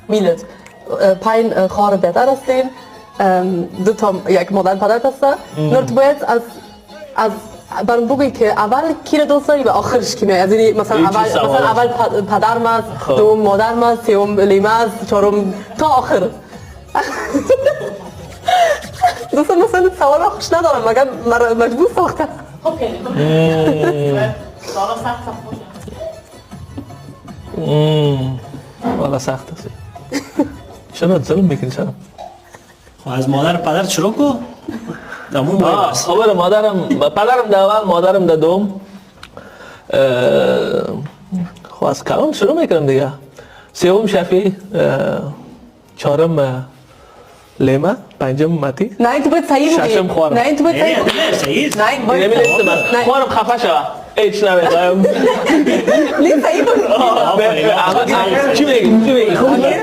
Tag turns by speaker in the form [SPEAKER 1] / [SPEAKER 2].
[SPEAKER 1] میلت پایین خواهر بهتر هستیم دو تا یک مادر پدر هسته نرد باید از برام بگوی که اول کی رو دوست داری و آخرش کی نه از این مثلا اول پدرم است دوم مادرم است سوم لیمه است چهارم تا آخر دوستان مثلا سوال خوش ندارم مگر مجبور ساختم
[SPEAKER 2] اوکی سوال سخت
[SPEAKER 3] والا سخت است چرا ظلم میکنی چرا
[SPEAKER 4] از مادر پدر شروع کو دامون باید
[SPEAKER 3] خبر پدرم در اول مادرم در دوم خب از کلام شروع میکنم دیگه سوم شفی چهارم لیما پنجم ماتی
[SPEAKER 1] نه این تو باید صحیح بگی
[SPEAKER 3] ششم خوارم
[SPEAKER 1] نه این تو باید
[SPEAKER 4] صحیح
[SPEAKER 1] نه این باید
[SPEAKER 3] نمیدونم خوارم خفه شوه هیچ نمیخوایم
[SPEAKER 1] صحیح بگی
[SPEAKER 3] چی بگی